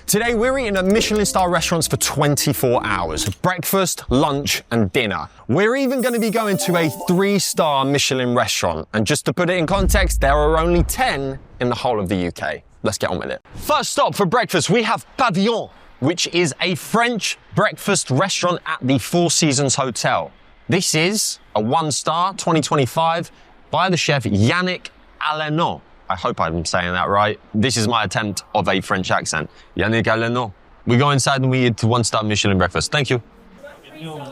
Today we're eating at Michelin star restaurants for 24 hours. Breakfast, lunch and dinner. We're even going to be going to a 3-star Michelin restaurant. And just to put it in context, there are only 10 in the whole of the UK. Let's get on with it. First stop for breakfast, we have Pavyllon, which is a French breakfast restaurant at the Four Seasons Hotel. This is a 1-star 2025 by the chef Yannick Alenon. I hope I'm saying that right. This is my attempt of a French accent. Yannick Alenon. We go inside and we eat 1-star Michelin breakfast. Thank you.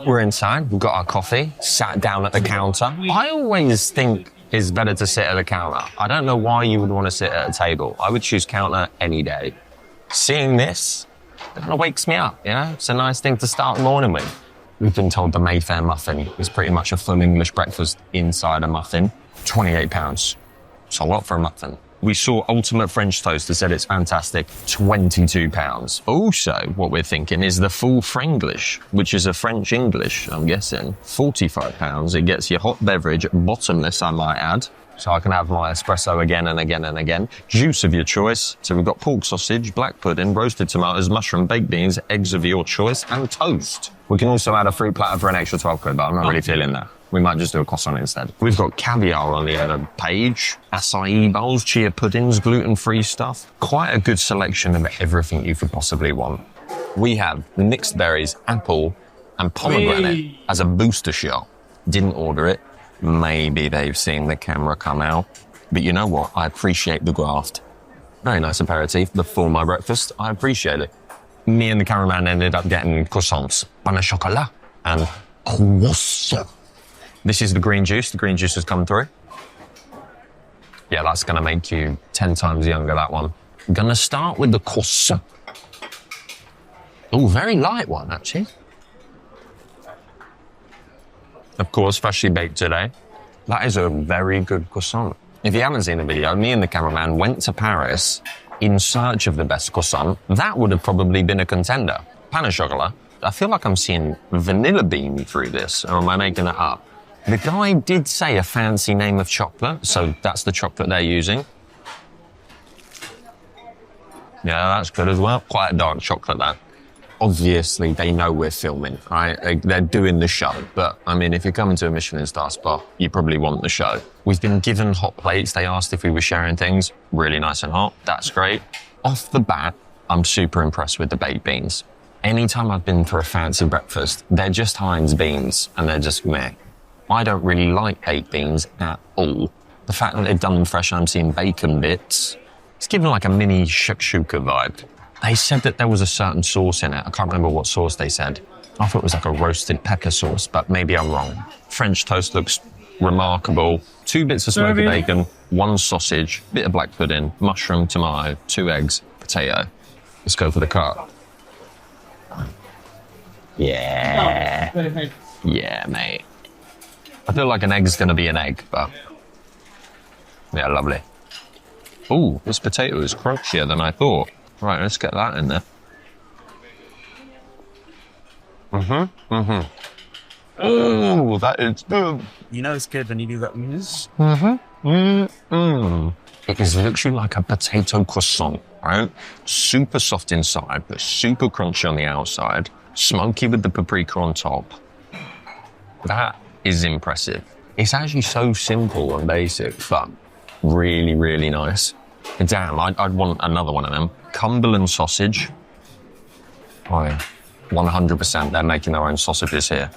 We're inside. We've got our coffee, sat down at the counter. I always think it's better to sit at the counter. I don't know why you would want to sit at a table. I would choose counter any day. Seeing this, it kind of wakes me up, you know? It's a nice thing to start the morning with. We've been told the Mayfair muffin is pretty much a full English breakfast inside a muffin. £28. It's a lot for a muffin. We saw Ultimate French Toast that said it's fantastic, £22. Also, what we're thinking is the full Franglish, which is a French English, I'm guessing. £45. It gets your hot beverage, bottomless, I might add. So I can have my espresso again and again and again. Juice of your choice. So we've got pork sausage, black pudding, roasted tomatoes, mushroom, baked beans, eggs of your choice, and toast. We can also add a fruit platter for an extra 12 quid, but I'm not really feeling that. We might just do a croissant instead. We've got caviar on the other page, acai bowls, chia puddings, gluten-free stuff. Quite a good selection of everything you could possibly want. We have mixed berries, apple, and pomegranate as a booster shot. Didn't order it. Maybe they've seen the camera come out. But you know what? I appreciate the graft. Very nice aperitif before my breakfast. I appreciate it. Me and the cameraman ended up getting croissants, pain au chocolat, and croissant. This is the green juice. The green juice has come through. Yeah, that's going to make you 10 times younger, that one. I'm going to start with the croissant. Oh, very light one, actually. Of course, freshly baked today. That is a very good croissant. If you haven't seen the video, me and the cameraman went to Paris in search of the best croissant. That would have probably been a contender. Pain au chocolat. I feel like I'm seeing vanilla bean through this, or am I making it up? The guy did say a fancy name of chocolate, so that's the chocolate they're using. Yeah, that's good as well. Quite a dark chocolate, that. Obviously, they know we're filming, right? They're doing the show. But, I mean, if you're coming to a Michelin star spot, you probably want the show. We've been given hot plates. They asked if we were sharing things. Really nice and hot. That's great. Off the bat, I'm super impressed with the baked beans. Anytime I've been for a fancy breakfast, they're just Heinz beans, and they're just meh. I don't really like baked beans at all. The fact that they've done them fresh and I'm seeing bacon bits, it's given like a mini shakshuka vibe. They said that there was a certain sauce in it. I can't remember what sauce they said. I thought it was like a roasted pepper sauce, but maybe I'm wrong. French toast looks remarkable. 2 bits of smoked bacon, 1 sausage, bit of black pudding, mushroom, tomato, 2 eggs, potato. Let's go for the cut. Yeah. Yeah, mate. I feel like an egg's going to be an egg, but yeah, lovely. Ooh, this potato is crunchier than I thought. Right, let's get that in there. Oh, that is good. You know it's good when you do that. It is literally like a potato croissant, right? Super soft inside, but super crunchy on the outside. Smoky with the paprika on top. That is impressive. It's actually so simple and basic, but really, really nice. Damn, I'd want another one of them. Cumberland sausage. Oh yeah, 100% they're making their own sausages here.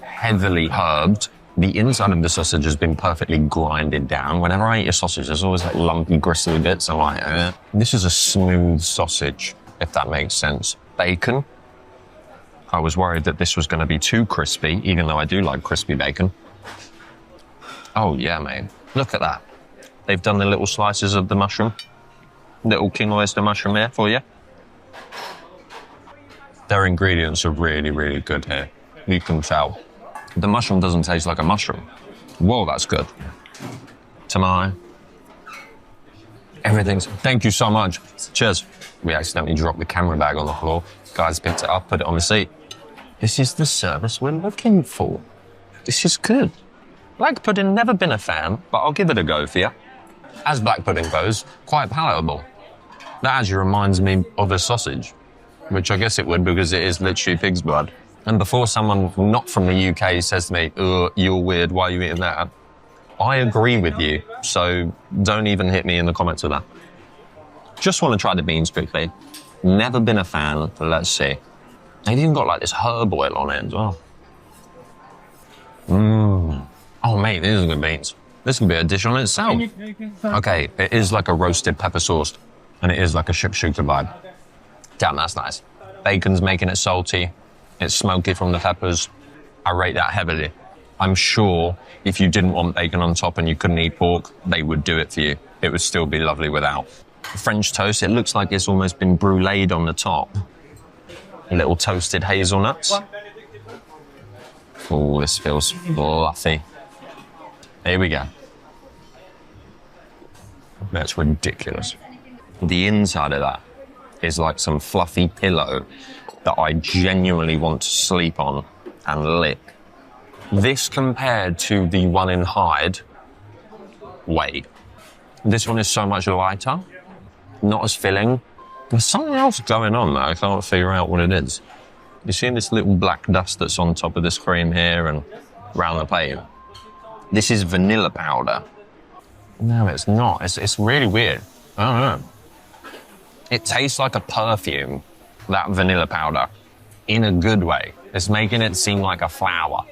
Heavily herbed. The inside of the sausage has been perfectly grinded down. Whenever I eat a sausage, there's always like lumpy, gristly bits. I'm like, This is a smooth sausage, if that makes sense. Bacon. I was worried that this was going to be too crispy, even though I do like crispy bacon. Oh yeah, mate. Look at that. They've done the little slices of the mushroom. Little king oyster mushroom here for you. Their ingredients are really, really good here. You can tell. The mushroom doesn't taste like a mushroom. Whoa, that's good. Tomato. Everything's... Thank you so much. Cheers. We accidentally dropped the camera bag on the floor. Guys picked it up, put it on the seat. This is the service we're looking for. This is good. Black pudding, never been a fan, but I'll give it a go for you. As black pudding goes, quite palatable. That actually reminds me of a sausage. which I guess it would because it is literally pig's blood. And before someone not from the UK says to me, "Oh, you're weird, why are you eating that?" I agree with you, so don't even hit me in the comments with that. Just want to try the beans quickly. Never been a fan, but let's see. They've even got like this herb oil on it as well. Oh mate, these are good beans. This can be a dish on itself. Okay, it is like a roasted pepper sauce, and it is like a shakshuka vibe. Damn, that's nice. Bacon's making it salty. It's smoky from the peppers. I rate that heavily. I'm sure if you didn't want bacon on top and you couldn't eat pork, they would do it for you. It would still be lovely without. French toast, it looks like it's almost been bruleed on the top. Little toasted hazelnuts. Oh, this feels fluffy. Here we go. That's ridiculous. The inside of that is like some fluffy pillow that I genuinely want to sleep on and lick. This compared to the one in Hyde, wait. This one is so much lighter, not as filling. There's something else going on there, I can't figure out what it is. You see this little black dust that's on top of this cream here and around the plate? This is vanilla powder. No, it's not. It's really weird. I don't know. It tastes like a perfume, that vanilla powder, in a good way. It's making it seem like a flower.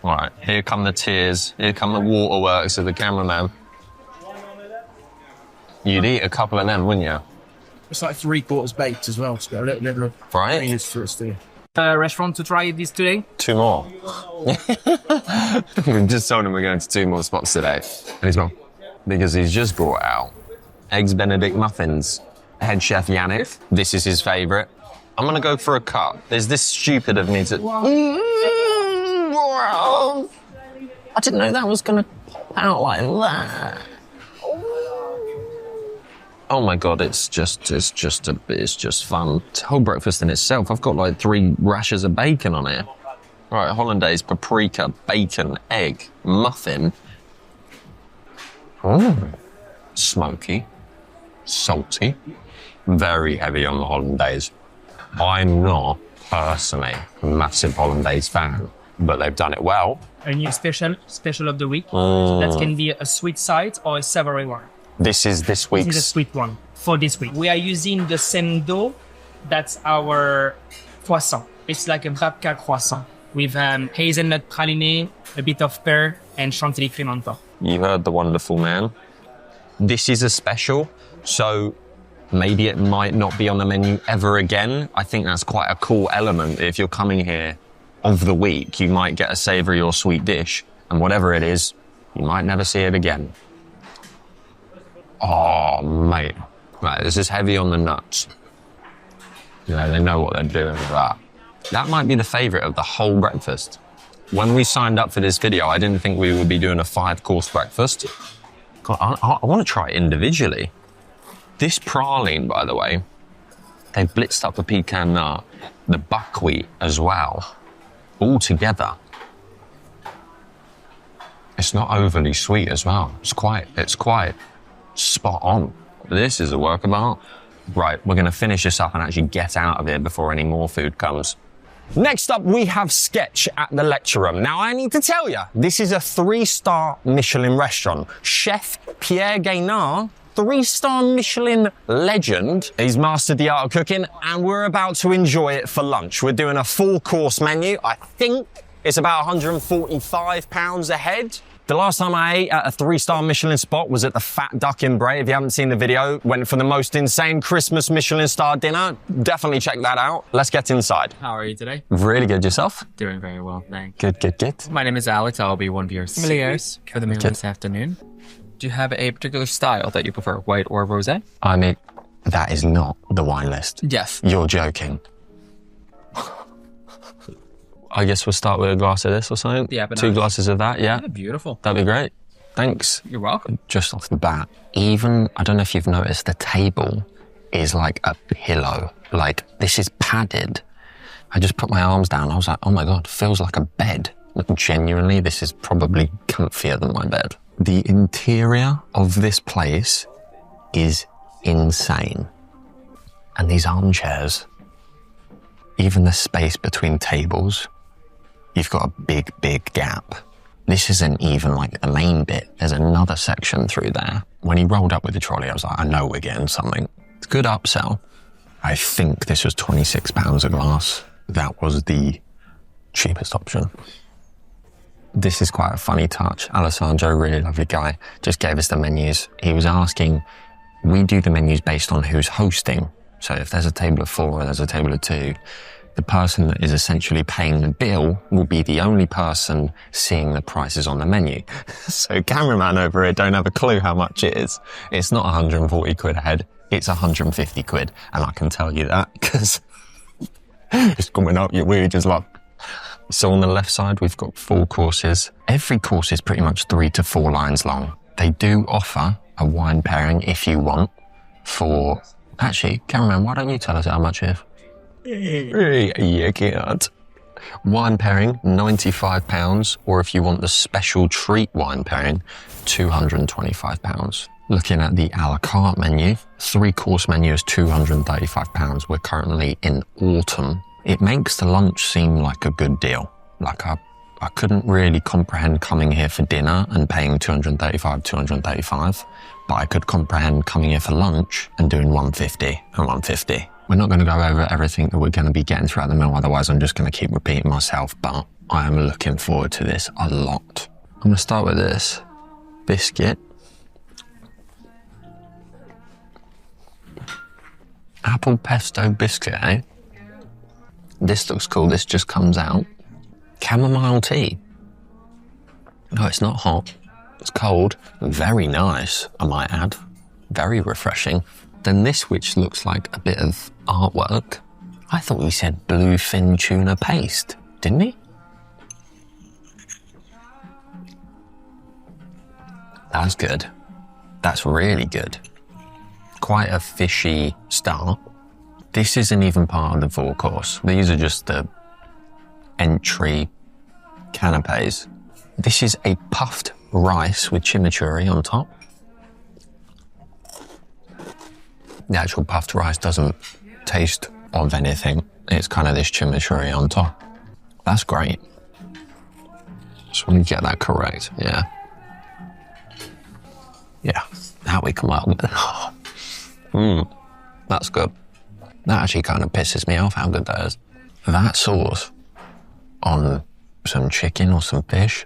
All right, here come the tears. Here come the waterworks of the cameraman. You'd eat a couple of them, wouldn't you? It's like 3/4 baked as well, so a little of right? Restaurant to try this today? 2 more. We've just told him we're going to 2 more spots today. And he's gone. Because he's just brought out Eggs Benedict muffins. Head chef Yannick, this is his favourite. I'm going to go for a cut. Is this stupid of me to... Wow. I didn't know that was going to pop out like that. Oh my God, it's just fun. It's whole breakfast in itself. I've got like 3 rashers of bacon on it. Right, hollandaise, paprika, bacon, egg, muffin. Smoky, salty, very heavy on the hollandaise. I'm not personally a massive hollandaise fan, but they've done it well. A new special of the week. That can be a sweet side or a savory one. This is this week's. This is a sweet one for this week. We are using the same dough. That's our croissant. It's like a babka croissant with hazelnut praline, a bit of pear, and chantilly cream on top. You heard the wonderful man. This is a special, so maybe it might not be on the menu ever again. I think that's quite a cool element. If you're coming here of the week, you might get a savoury or sweet dish, and whatever it is, you might never see it again. Oh, mate. Right, this is heavy on the nuts. You know, they know what they're doing with that. That might be the favourite of the whole breakfast. When we signed up for this video, I didn't think we would be doing a 5-course breakfast. God, I want to try it individually. This praline, by the way, they've blitzed up the pecan nut, the buckwheat as well, all together. It's not overly sweet as well. It's quite spot on. This is a work of art. Right, we're going to finish this up and actually get out of here before any more food comes. Next up, we have Sketch at the Lecture Room. Now, I need to tell you, this is a 3-star Michelin restaurant. Chef Pierre Gaynard, 3-star Michelin legend. He's mastered the art of cooking, and we're about to enjoy it for lunch. We're doing a full-course menu. I think it's about £145 a head. The last time I ate at a 3-star Michelin spot was at the Fat Duck in Bray. If you haven't seen the video, went for the most insane Christmas Michelin star dinner. Definitely check that out. Let's get inside. How are you today? Really good. Yourself? Doing very well, thanks. Good. My name is Alex. I'll be one of your sommeliers for the meal this afternoon. Do you have a particular style that you prefer, white or rosé? I mean, that is not the wine list. Yes. You're joking. I guess we'll start with a glass of this or something. Yeah, but 2 glasses of that, yeah. Beautiful. That'd be great. Thanks. You're welcome. Just off the bat, even, I don't know if you've noticed, the table is like a pillow. Like, this is padded. I just put my arms down. I was like, oh my God, feels like a bed. Genuinely, this is probably comfier than my bed. The interior of this place is insane. And these armchairs even the space between tables, you've got a big, big gap. This isn't even like the main bit. There's another section through there. When he rolled up with the trolley, I was like, I know we're getting something. It's a good upsell. I think this was £26 a glass. That was the cheapest option. This is quite a funny touch. Alessandro, really lovely guy, just gave us the menus. He was asking, we do the menus based on who's hosting. So if there's a table of 4 and there's a table of 2, the person that is essentially paying the bill will be the only person seeing the prices on the menu. So cameraman over here don't have a clue how much it is. It's not 140 quid a head, it's 150 quid. And I can tell you that because it's coming up your way just like. So on the left side, we've got 4 courses. Every course is pretty much 3 to 4 lines long. They do offer a wine pairing if you want for... Actually, cameraman, why don't you tell us how much it is? You can't. Wine pairing, £95, or if you want the special treat wine pairing, £225. Looking at the a la carte menu, 3-course menu is £235. We're currently in autumn. It makes the lunch seem like a good deal. Like I couldn't really comprehend coming here for dinner and paying £235, but I could comprehend coming here for lunch and doing £150 and £150. We're not going to go over everything that we're going to be getting throughout the meal, otherwise I'm just going to keep repeating myself, but I am looking forward to this a lot. I'm going to start with this biscuit. Apple pesto biscuit, eh? This looks cool, this just comes out. Chamomile tea. No, it's not hot, it's cold. Very nice, I might add. Very refreshing. Then this, which looks like a bit of artwork. I thought we said bluefin tuna paste, didn't we? That's good. That's really good. Quite a fishy start. This isn't even part of the 4-course. These are just the entry canapes. This is a puffed rice with chimichurri on top. The actual puffed rice doesn't taste of anything. It's kind of this chimichurri on top. That's great. Just want to get that correct, yeah. Yeah, now we come out with that's good. That actually kind of pisses me off how good that is. That sauce on some chicken or some fish,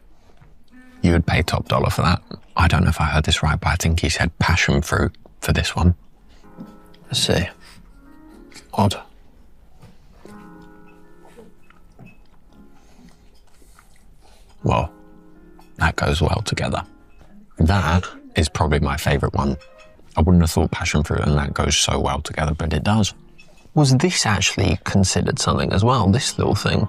you would pay top dollar for that. I don't know if I heard this right, but I think he said passion fruit for this one. Let's see. Odd. Well, that goes well together. That is probably my favourite one. I wouldn't have thought passion fruit and that goes so well together, but it does. Was this actually considered something as well, this little thing?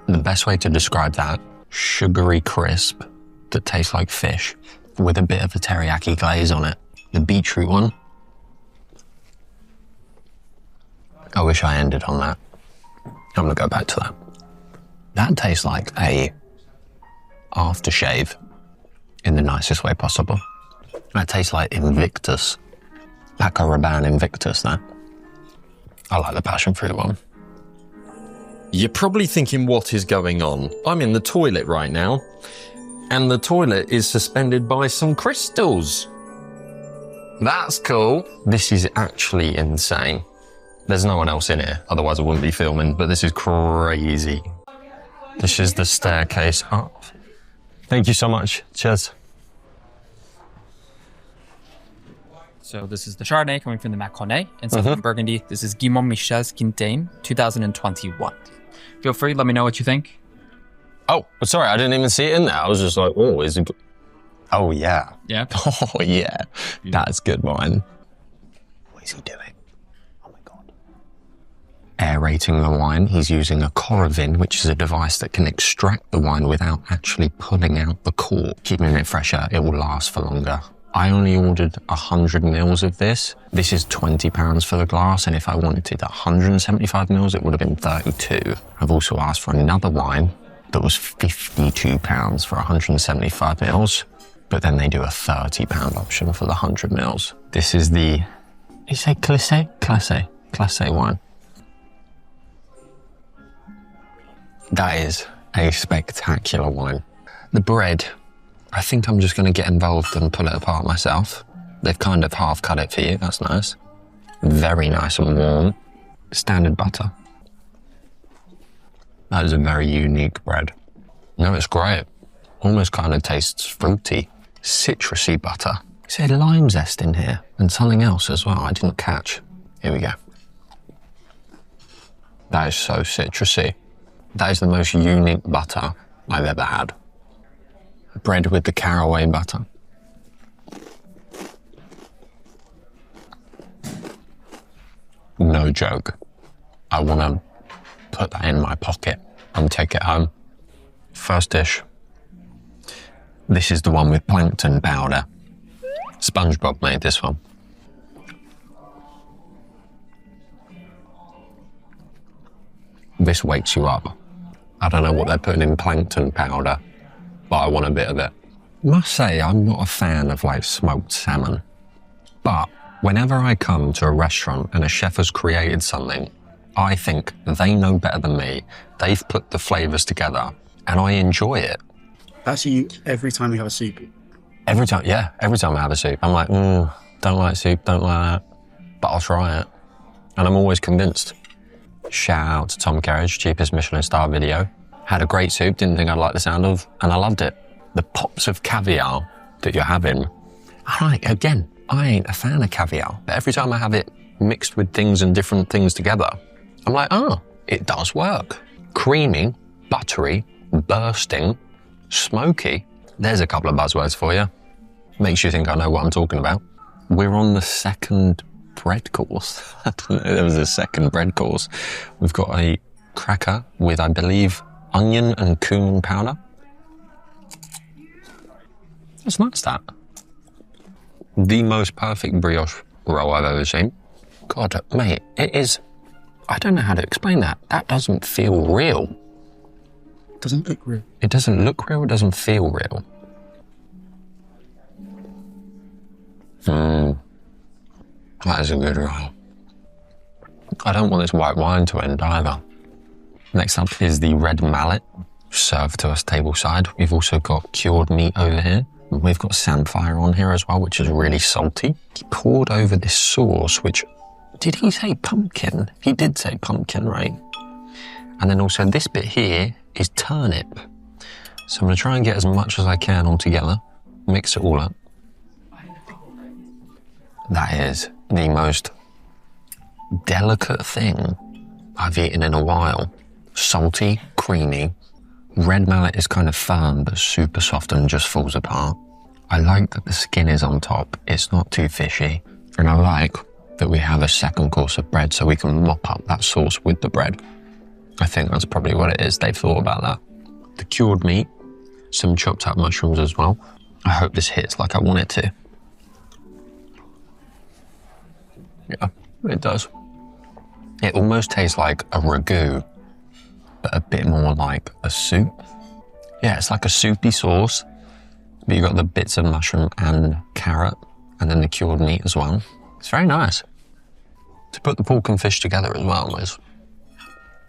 The best way to describe that, sugary crisp that tastes like fish with a bit of a teriyaki glaze on it. The beetroot one. I wish I ended on that. I'm gonna go back to that. That tastes like a aftershave in the nicest way possible. That tastes like Invictus. Paco Rabanne Invictus, that. I like the passion fruit one. You're probably thinking, what is going on? I'm in the toilet right now, and the toilet is suspended by some crystals. That's cool. This is actually insane. There's no one else in here, otherwise I wouldn't be filming, but this is crazy. This is the staircase up. Thank you so much. Cheers. So this is the Chardonnay coming from the Macronais, and Southern Burgundy. This is Guimont Michel's Quintain, 2021. Feel free, let me know what you think. Oh, sorry, I didn't even see it in there. I was just like, oh, is it... Oh, yeah. Yeah? Oh, yeah. That's good wine. What is he doing? Oh, my God. Aerating the wine. He's using a Coravin, which is a device that can extract the wine without actually pulling out the cork. Keeping it fresher, it will last for longer. I only ordered 100 mils of this. This is £20 for the glass, and if I wanted it 175 mils, it would have been 32. I've also asked for another wine that was £52 for 175 mils, but then they do a £30 option for the 100 mils. This is the You say classé? Classé. Classé wine. That is a spectacular wine. The bread, I think I'm just going to get involved and pull it apart myself. They've kind of half cut it for you, that's nice. Very nice and warm. Standard butter. That is a very unique bread. No, it's great. Almost kind of tastes fruity. Citrusy butter. It said lime zest in here and something else as well I didn't catch. Here we go. That is so citrusy. That is the most unique butter I've ever had. Bread with the caraway butter. No joke. I want to put that in my pocket and take it home. First dish. This is the one with plankton powder. SpongeBob made this one. This wakes you up. I don't know what they're putting in plankton powder, but I want a bit of it. Must say, I'm not a fan of like smoked salmon, but whenever I come to a restaurant and a chef has created something, I think they know better than me. They've put the flavours together and I enjoy it. That's you every time you have a soup? Every time, yeah, every time I have a soup. I'm like, don't like soup, don't like that, but I'll try it. And I'm always convinced. Shout out to Tom Kerridge, cheapest Michelin Star video. Had a great soup, didn't think I'd like the sound of, and I loved it. The pops of caviar that you're having, I ain't a fan of caviar, but every time I have it mixed with things and different things together, I'm like, oh, it does work. Creamy, buttery, bursting, smoky. There's a couple of buzzwords for you. Makes you think I know what I'm talking about. We're on the second bread course. I didn't know there was a second bread course. We've got a cracker with, I believe, onion and cumin powder. That's nice, that. The most perfect brioche roll I've ever seen. God, mate, it is... I don't know how to explain that. That doesn't feel real. Doesn't look real. It doesn't look real, it doesn't feel real. That is a good roll. I don't want this white wine to end either. Next up is the red mallet, served to us tableside. We've also got cured meat over here. We've got samphire on here as well, which is really salty. He poured over this sauce, which, did he say pumpkin? He did say pumpkin, right? And then also this bit here is turnip. So I'm gonna try and get as much as I can all together, mix it all up. That is the most delicate thing I've eaten in a while. Salty, creamy. Red mallet is kind of firm, but super soft and just falls apart. I like that the skin is on top. It's not too fishy. And I like that we have a second course of bread so we can mop up that sauce with the bread. I think that's probably what it is. They've thought about that. The cured meat, some chopped up mushrooms as well. I hope this hits like I want it to. Yeah, it does. It almost tastes like a ragu, but a bit more like a soup. Yeah, it's like a soupy sauce, but you've got the bits of mushroom and carrot, and then the cured meat as well. It's very nice. To put the pork and fish together as well, it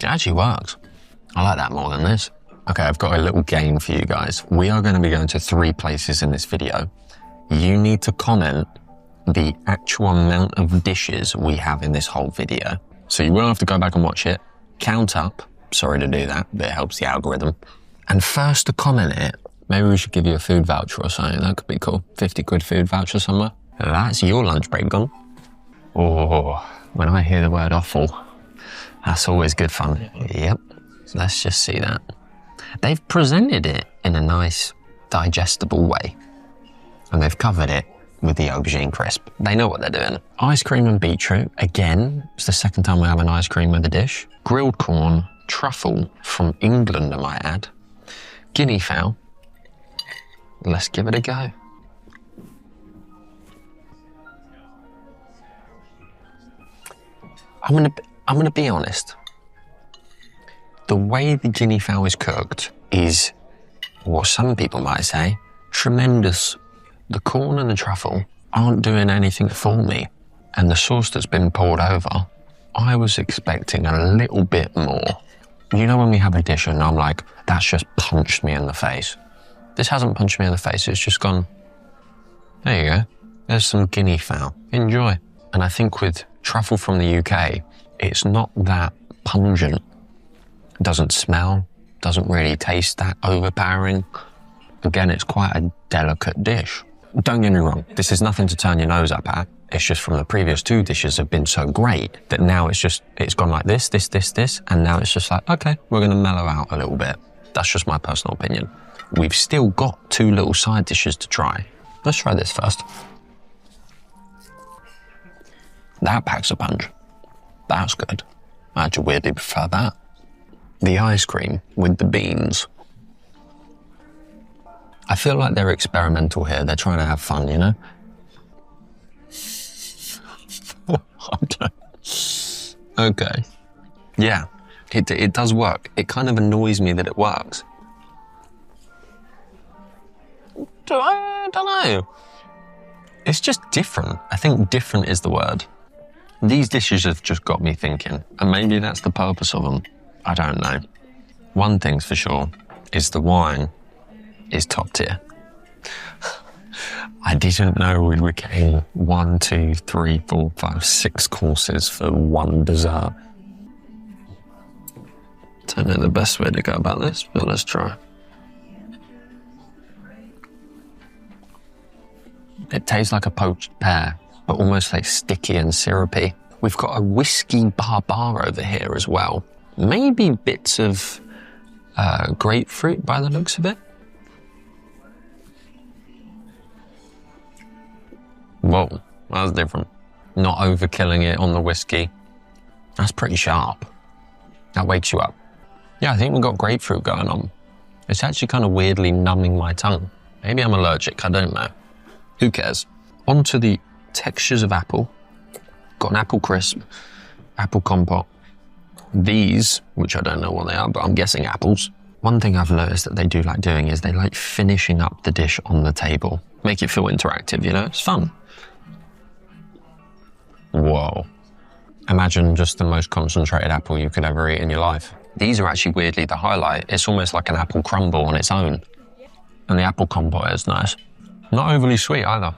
actually works. I like that more than this. Okay, I've got a little game for you guys. We are going to be going to 3 places in this video. You need to comment the actual amount of dishes we have in this whole video. So you will have to go back and watch it, count up. Sorry to do that, but it helps the algorithm. And first to comment it, maybe we should give you a food voucher or something. That could be cool. 50 quid food voucher somewhere. That's your lunch break gone. Oh, when I hear the word offal, that's always good fun. Yep, let's just see that. They've presented it in a nice, digestible way. And they've covered it with the aubergine crisp. They know what they're doing. Ice cream and beetroot. Again, it's the second time we have an ice cream with a dish. Grilled corn, truffle from England, I might add. Guinea fowl. Let's give it a go. I'm gonna be honest. The way the guinea fowl is cooked is, what some people might say, tremendous. The corn and the truffle aren't doing anything for me. And the sauce that's been poured over, I was expecting a little bit more. You know when we have a dish and I'm like, that's just punched me in the face. This hasn't punched me in the face, it's just gone, there you go. There's some guinea fowl, enjoy. And I think with truffle from the UK, it's not that pungent. It doesn't smell, doesn't really taste that overpowering. Again, it's quite a delicate dish. Don't get me wrong, this is nothing to turn your nose up at. It's just from the previous two dishes have been so great that now it's gone like this, and now it's just like, okay, we're gonna mellow out a little bit. That's just my personal opinion. We've still got two little side dishes to try. Let's try this first. That packs a punch. That's good. I actually weirdly prefer that. The ice cream with the beans. I feel like they're experimental here. They're trying to have fun, you know? Okay. Yeah, it does work. It kind of annoys me that it works. I don't know. It's just different. I think different is the word. These dishes have just got me thinking, and maybe that's the purpose of them. I don't know. One thing's for sure, is the wine is top tier. I didn't know we were getting 1, 2, 3, 4, 5, 6 courses for one dessert. Don't know the best way to go about this, but let's try. It tastes like a poached pear, but almost like sticky and syrupy. We've got a whiskey bar over here as well. Maybe bits of grapefruit by the looks of it. Whoa, that's different. Not overkilling it on the whiskey. That's pretty sharp. That wakes you up. Yeah, I think we've got grapefruit going on. It's actually kind of weirdly numbing my tongue. Maybe I'm allergic, I don't know. Who cares? On to the textures of apple. Got an apple crisp, apple compote. These, which I don't know what they are, but I'm guessing apples. One thing I've noticed that they do like doing is they like finishing up the dish on the table. Make it feel interactive, you know? It's fun. Whoa. Imagine just the most concentrated apple you could ever eat in your life. These are actually weirdly the highlight. It's almost like an apple crumble on its own. And the apple compote is nice. Not overly sweet either.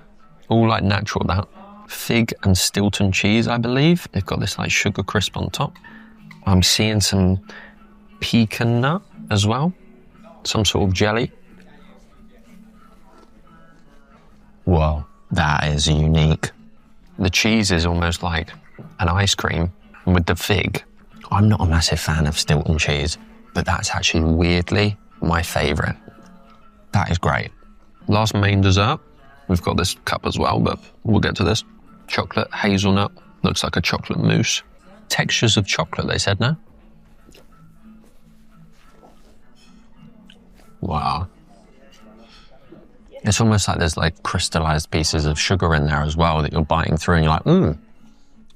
All like natural, that. Fig and Stilton cheese, I believe. They've got this like sugar crisp on top. I'm seeing some pecan nut as well. Some sort of jelly. Whoa, that is unique. The cheese is almost like an ice cream with the fig. I'm not a massive fan of Stilton cheese, but that's actually weirdly my favourite. That is great. Last main dessert. We've got this cup as well, but we'll get to this. Chocolate, hazelnut. Looks like a chocolate mousse. Textures of chocolate, they said, no? Wow. It's almost like there's like crystallized pieces of sugar in there as well that you're biting through and you're like,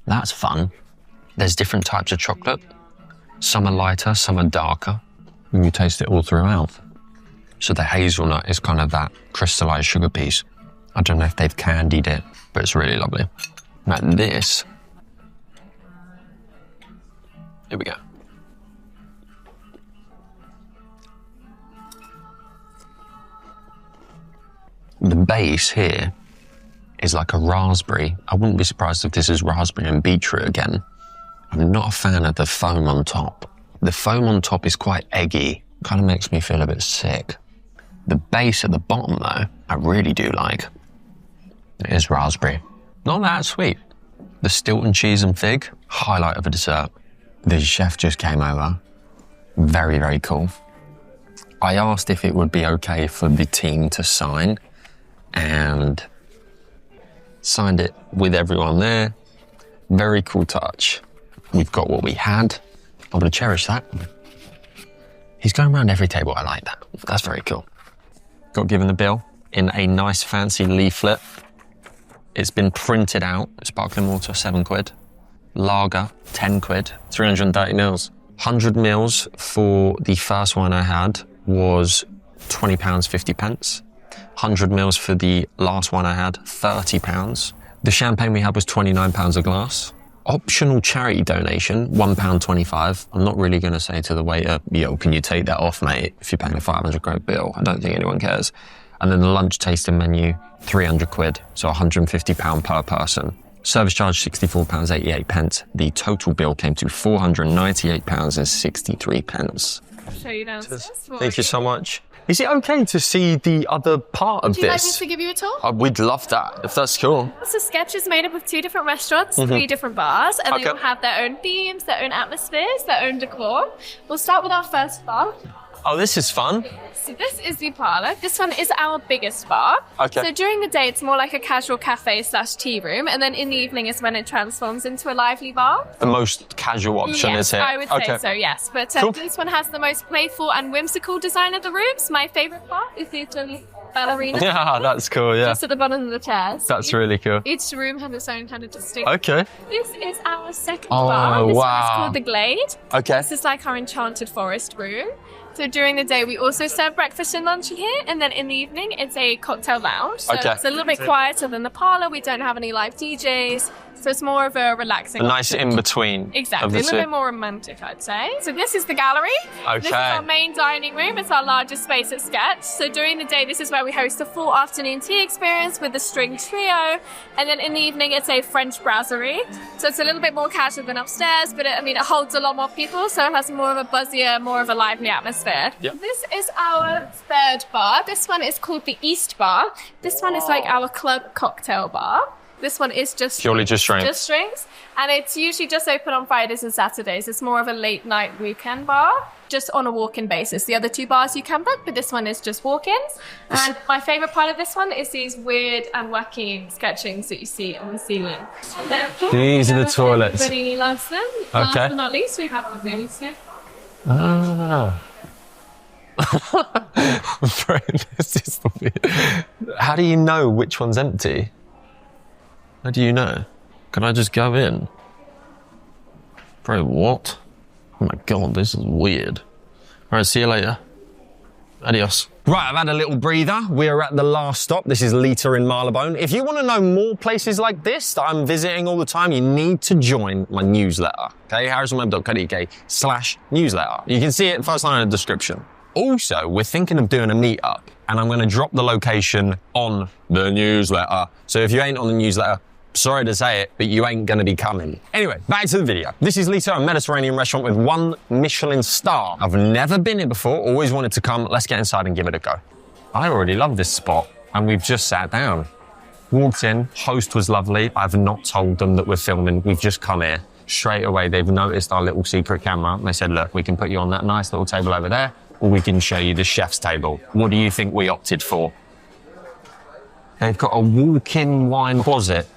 that's fun. There's different types of chocolate. Some are lighter, some are darker. And you taste it all throughout. So the hazelnut is kind of that crystallized sugar piece. I don't know if they've candied it, but it's really lovely. Now this, here we go. The base here is like a raspberry. I wouldn't be surprised if this is raspberry and beetroot again. I'm not a fan of the foam on top. The foam on top is quite eggy. Kind of makes me feel a bit sick. The base at the bottom though, I really do like. It is raspberry. Not that sweet. The Stilton cheese and fig, highlight of a dessert. The chef just came over. Very, very cool. I asked if it would be okay for the team to sign, and signed it with everyone there. Very cool touch. We've got what we had. I'm gonna cherish that. He's going around every table. I like that. That's very cool. Got given the bill in a nice fancy leaflet. It's been printed out. Sparkling water, 7 quid. Lager, 10 quid. 330 mils. 100 mils for the first one I had was £20, 50 pence. 100 mils for the last one I had, £30. The champagne we had was £29 a glass. Optional charity donation, £1.25. I'm not really going to say to the waiter, yo, can you take that off, mate, if you're paying a 500 quid bill. I don't think anyone cares. And then the lunch tasting menu, 300 quid, so £150 per person. Service charge, £64.88. The total bill came to £498.63. I'll show you downstairs. Thank you so much. Is it okay to see the other part of Would you like me this? to give you a tour? We'd love that, if that's cool. So Sketch is made up of 2 different restaurants, 3 different bars, and they Okay. all have their own themes, their own atmospheres, their own decor. We'll start with our first bar. Oh, this is fun. So this is the parlour. This one is our biggest bar. Okay. So during the day, it's more like a casual cafe / tea room, and then in the evening is when it transforms into a lively bar. The most casual option Yes, is here. I would say so, yes. But Cool. this one has the most playful and whimsical design of the rooms. My favourite part is these little ballerinas. Yeah, that's cool, yeah. Just at the bottom of the chairs. That's really cool. Each room has its own kind of distinct. Okay. This is our second Oh, bar. This one wow. is called the Glade. Okay. This is like our enchanted forest room. So during the day, we also serve breakfast and lunch in here, and then in the evening, it's a cocktail lounge. So Okay. it's a little bit quieter than the parlour. We don't have any live DJs, so it's more of a relaxing. A nice in-between. Exactly, of a the little two. bit more romantic, I'd say. So this is the gallery. This is Okay. our main dining room. It's our largest space at Sketch. So during the day, this is where we host a full afternoon tea experience with a string trio. And then in the evening, it's a French brasserie. So it's a little bit more casual than upstairs, but it holds a lot more people. So it has more of a buzzier, more of a lively atmosphere. Yep. This is our third bar. This one is called the East Bar. This one is like our club cocktail bar. This one is just Purely just drinks. Just drinks. And it's usually just open on Fridays and Saturdays. It's more of a late night weekend bar, just on a walk-in basis. The other 2 bars you can book, but this one is just walk-ins. And my favourite part of this one is these weird and wacky sketchings that you see on the ceiling. These are the toilets. Everybody loves them. Last but not least, we have the rooms here. Ah. This is weird. How do you know which one's empty? How do you know? Can I just go in? Bro, what? Oh my god, this is weird. All right, see you later. Adios. Right, I've had a little breather. We are at the last stop. This is Lita in Marylebone. If you want to know more places like this that I'm visiting all the time, you need to join my newsletter. Okay, harrisonwebb.co.uk/newsletter. You can see it first line in the description. Also, we're thinking of doing a meetup, and I'm going to drop the location on the newsletter. So if you ain't on the newsletter, sorry to say it, but you ain't going to be coming. Anyway, back to the video. This is Lita, a Mediterranean restaurant with 1 Michelin star. I've never been here before, always wanted to come. Let's get inside and give it a go. I already love this spot, and we've just sat down. Walked in, host was lovely. I've not told them that we're filming. We've just come here. Straight away, they've noticed our little secret camera. They said, look, we can put you on that nice little table over there, or we can show you the chef's table. What do you think we opted for? They've got a walk-in wine closet.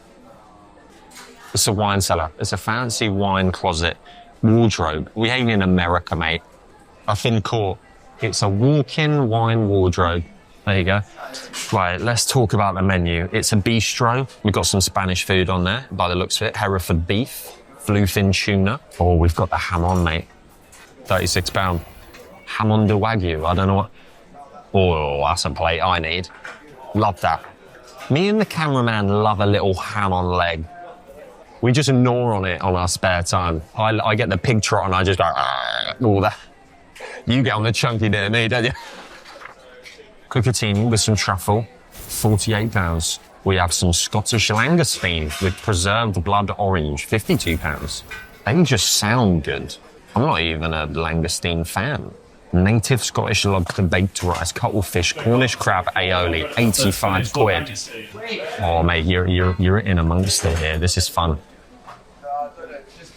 It's a wine cellar. It's a fancy wine closet. Wardrobe. We ain't in America, mate. Up in court. It's a walk-in wine wardrobe. There you go. Right, let's talk about the menu. It's a bistro. We've got some Spanish food on there, by the looks of it. Hereford beef, bluefin tuna. Oh, we've got the ham on, mate. £36. Hamon de Wagyu. I don't know what. Oh, that's a plate I need. Love that. Me and the cameraman love a little ham on leg. We just gnaw on it on our spare time. I get the pig trot and I just go, all that. You get on the chunky near me, don't you? Cucatini with some truffle, £48. We have some Scottish langoustine with preserved blood orange, £52. They just sound good. I'm not even a langoustine fan. Native Scottish lobster baked rice, cuttlefish, Cornish crab aioli, 85 quid. Oh mate, you're in amongst it here. This is fun.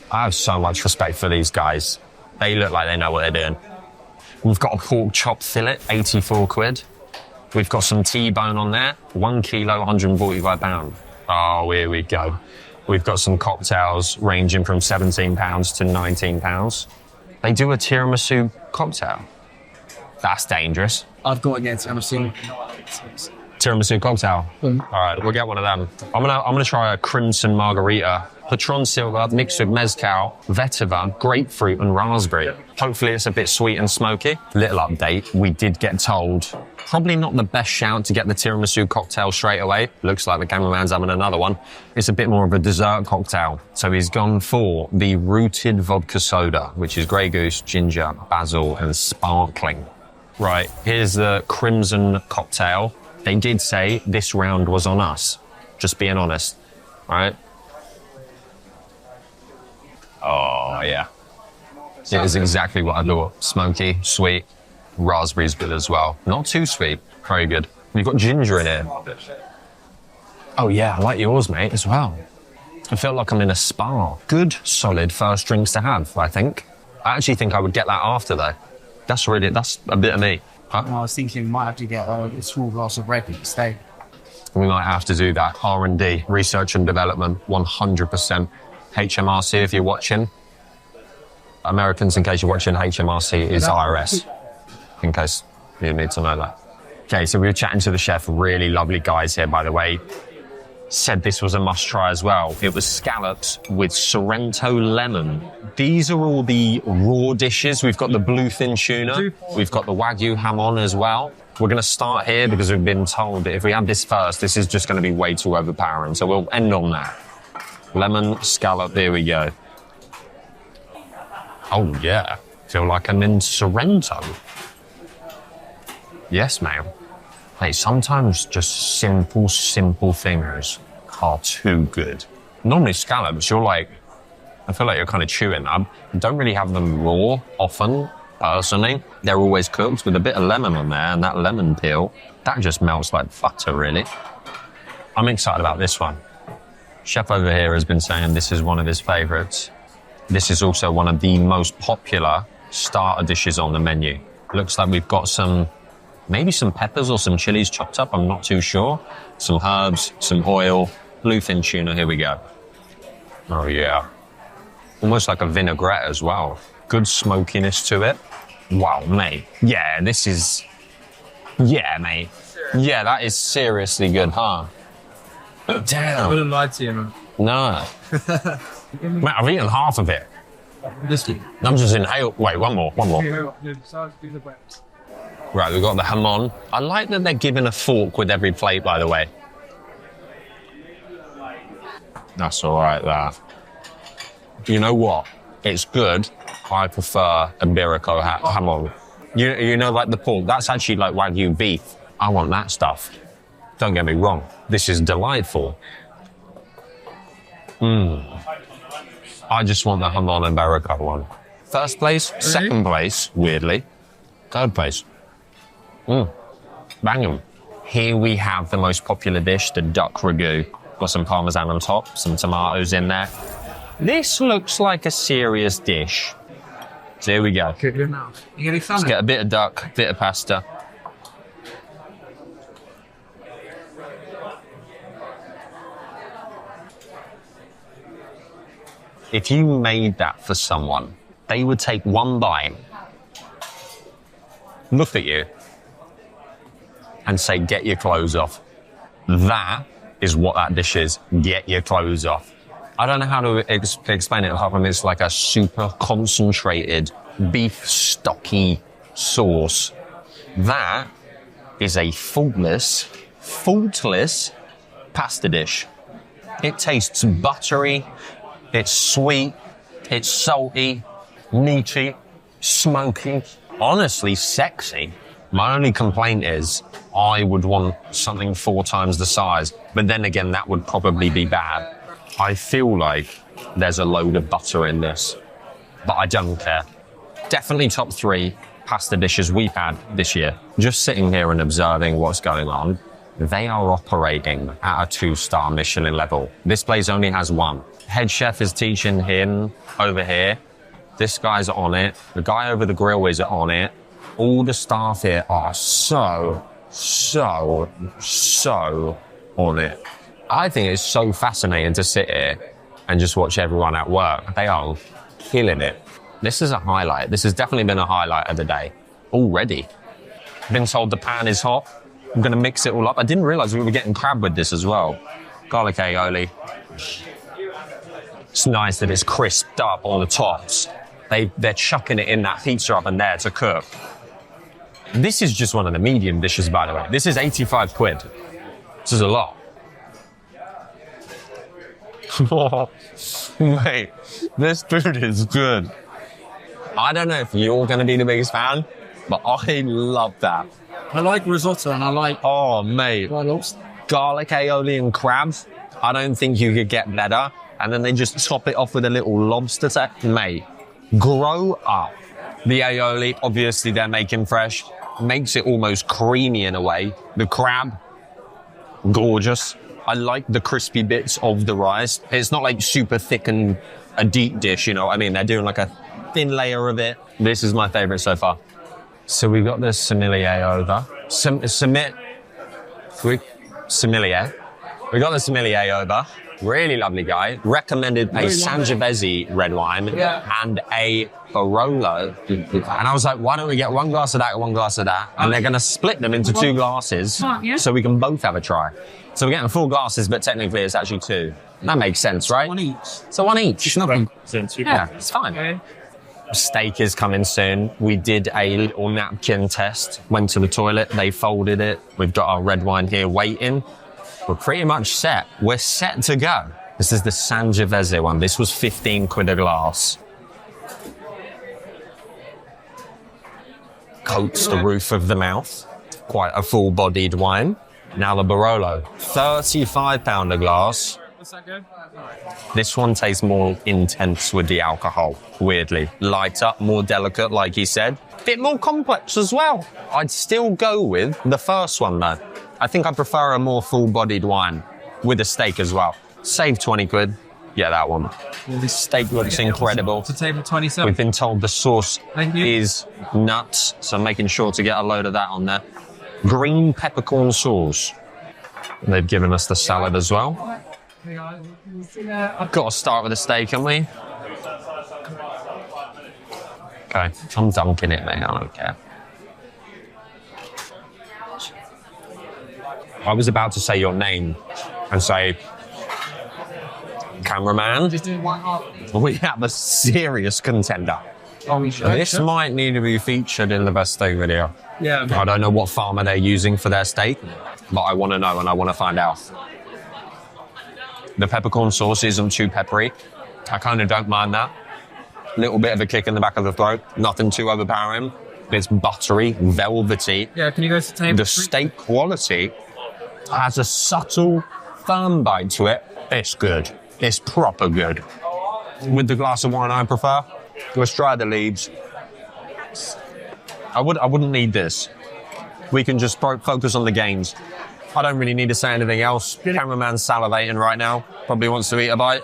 I have so much respect for these guys. They look like they know what they're doing. We've got a pork chop fillet, 84 quid. We've got some T-bone on there, 1 kilo, 145 pounds. Oh, here we go. We've got some cocktails ranging from £17 to £19. They do a tiramisu cocktail. That's dangerous. I've got against, and I've seen Tiramisu cocktail. All right, we'll get one of them. I'm gonna try a crimson margarita. Patron Silva mixed with mezcal, vetiver, grapefruit and raspberry. Hopefully it's a bit sweet and smoky. Little update, we did get told probably not the best shout to get the tiramisu cocktail straight away. Looks like the cameraman's having another one. It's a bit more of a dessert cocktail. So he's gone for the rooted vodka soda, which is Grey Goose, ginger, basil and sparkling. Right, here's the crimson cocktail. They did say this round was on us. Just being honest, right? Oh, yeah. It is exactly what I thought. Smoky, sweet, raspberries good as well. Not too sweet, very good. You've got ginger in it. Oh yeah, I like yours, mate, as well. I feel like I'm in a spa. Good, solid first drinks to have, I think. I actually think I would get that after, though. That's a bit of me. Huh? I was thinking we might have to get a small glass of red instead. We might have to do that. R&D, research and development, 100%. HMRC, if you're watching. Americans, in case you're watching, HMRC is IRS. In case you need to know that. Okay, so we were chatting to the chef. Really lovely guys here, by the way. Said this was a must-try as well. It was scallops with Sorrento lemon. These are all the raw dishes. We've got the bluefin tuna. We've got the Wagyu hamon as well. We're going to start here because we've been told that if we have this first, this is just going to be way too overpowering. So we'll end on that. Lemon, scallop, there we go. Oh, yeah. Feel like I'm in Sorrento. Yes, ma'am. Hey, sometimes just simple things are too good. Normally scallops, I feel like you're kind of chewing them. You don't really have them raw often, personally. They're always cooked with a bit of lemon on there, and that lemon peel, that just melts like butter, really. I'm excited about this one. Chef over here has been saying this is one of his favorites. This is also one of the most popular starter dishes on the menu. Looks like we've got maybe some peppers or some chilies chopped up, I'm not too sure. Some herbs, some oil, bluefin tuna, here we go. Oh yeah. Almost like a vinaigrette as well. Good smokiness to it. Wow, mate. Yeah, mate. Yeah, that is seriously good, huh? Damn. I wouldn't lie to you, man. No. Mate, I've eaten half of it. This one. I'm just inhaled. Wait, one more. Right, we've got the hamon. I like that they're given a fork with every plate, by the way. That's all right, that. You know what? It's good. I prefer Iberico hamon. You know, like the pork, that's actually like Wagyu beef. I want that stuff. Don't get me wrong. This is delightful. I just want the hamon Iberico one. First place, second place, weirdly. Third place. Bang 'em. Here we have the most popular dish, the duck ragu. Got some parmesan on top, some tomatoes in there. This looks like a serious dish. So here we go. Let's get a bit of duck, a bit of pasta. If you made that for someone, they would take one bite, look at you, and say, get your clothes off. That is what that dish is. Get your clothes off. I don't know how to explain it apart from it's like a super concentrated beef stocky sauce. That is a faultless pasta dish. It tastes buttery, it's sweet, it's salty, meaty, smoky, honestly sexy. My only complaint is I would want something 4 times the size, but then again, that would probably be bad. I feel like there's a load of butter in this, but I don't care. Definitely top 3 pasta dishes we've had this year. Just sitting here and observing what's going on, they are operating at a 2-star Michelin level. This place only has 1. Head chef is teaching him over here. This guy's on it. The guy over the grill is on it. All the staff here are so on it. I think it's so fascinating to sit here and just watch everyone at work. They are killing it. This is a highlight. This has definitely been a highlight of the day already. Been told the pan is hot. I'm gonna mix it all up. I didn't realize we were getting crab with this as well. Garlic aioli. It's nice that it's crisped up on the tops. They're chucking it in that pizza oven there to cook. This is just one of the medium dishes, by the way. This is 85 quid. This is a lot. Mate, this food is good. I don't know if you're going to be the biggest fan, but I love that. I like risotto and I like... Oh, mate. Garlic aioli and crabs. I don't think you could get better. And then they just top it off with a little lobster tack. Mate, grow up. The aioli, obviously they're making fresh, makes it almost creamy in a way. The crab, gorgeous. I like the crispy bits of the rice. It's not like super thick and a deep dish, you know what I mean? They're doing like a thin layer of it. This is my favorite so far. So we've got this sommelier over. Sommelier. We got the sommelier over. Really lovely guy. Recommended a Sangiovese red wine and a Barolo. And I was like, why don't we get one glass of that and one glass of that? And they're going to split them into 2 glasses so we can both have a try. So we're getting 4 glasses, but technically it's actually 2. That makes sense, right? 1 each. So 1 each. It's nothing. Yeah, it's fine. Steak is coming soon. We did a little napkin test. Went to the toilet. They folded it. We've got our red wine here waiting. We're pretty much set. We're set to go. This is the Sangiovese one. This was 15 quid a glass. Coats the roof of the mouth. Quite a full-bodied wine. Now the Barolo. £35 a glass. What's that good? This one tastes more intense with the alcohol, weirdly. Lighter, more delicate, like he said. Bit more complex as well. I'd still go with the first one, though. I think I prefer a more full-bodied wine with a steak as well. Save 20 quid. Yeah, that one. This steak looks incredible. To table 27. We've been told the sauce Thank you. is nuts, so I'm making sure to get a load of that on there. Green peppercorn sauce. They've given us the salad as well. I've got to start with the steak, haven't we? Okay, I'm dunking it, mate. I don't care. I was about to say your name and say, cameraman, we have a serious contender. This might need to be featured in the best steak video. Yeah. I don't know what farmer they're using for their steak, but I want to know and I want to find out. The peppercorn sauce isn't too peppery. I kind of don't mind that. Little bit of a kick in the back of the throat. Nothing too overpowering. It's buttery, velvety. Yeah, can you go to table The 3? steak quality has a subtle, firm bite to it. It's good. It's proper good. With the glass of wine I prefer, let's try the leaves. I wouldn't need this. We can just focus on the gains. I don't really need to say anything else. Cameraman's salivating right now. Probably wants to eat a bite.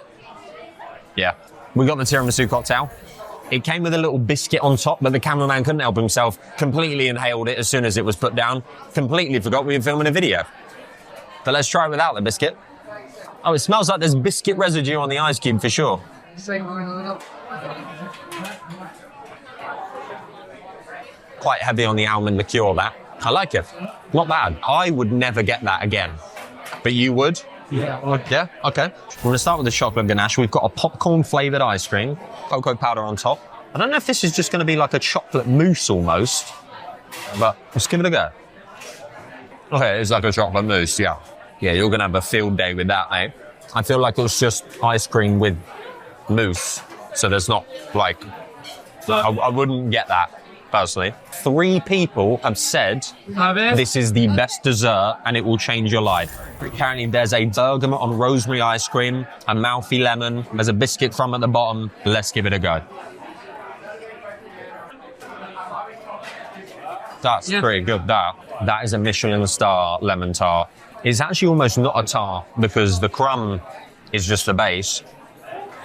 Yeah. We got the tiramisu cocktail. It came with a little biscuit on top, but the cameraman couldn't help himself. Completely inhaled it as soon as it was put down. Completely forgot we were filming a video. But let's try it without the biscuit. Oh, it smells like there's biscuit residue on the ice cube for sure. Quite heavy on the almond liqueur, that. I like it. Not bad. I would never get that again. But you would? Yeah. Yeah? Okay. We're going to start with the chocolate ganache. We've got a popcorn-flavoured ice cream, cocoa powder on top. I don't know if this is just going to be like a chocolate mousse almost, but let's give it a go. Okay, it's like a chocolate mousse, yeah. Yeah, you're going to have a field day with that, mate. I feel like it's just ice cream with mousse, so there's not like... I wouldn't get that, personally. 3 people have said this is the best dessert and it will change your life. Apparently there's a bergamot on rosemary ice cream, a mouthy lemon, there's a biscuit crumb at the bottom. Let's give it a go. That's pretty good, that. That is a Michelin Star lemon tart. It's actually almost not a tart because the crumb is just the base.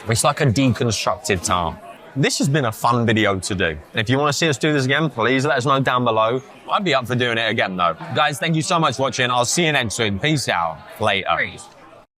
It's like a deconstructed tart. This has been a fun video to do. If you want to see us do this again, please let us know down below. I'd be up for doing it again though. Guys, thank you so much for watching. I'll see you next week. Peace out. Later.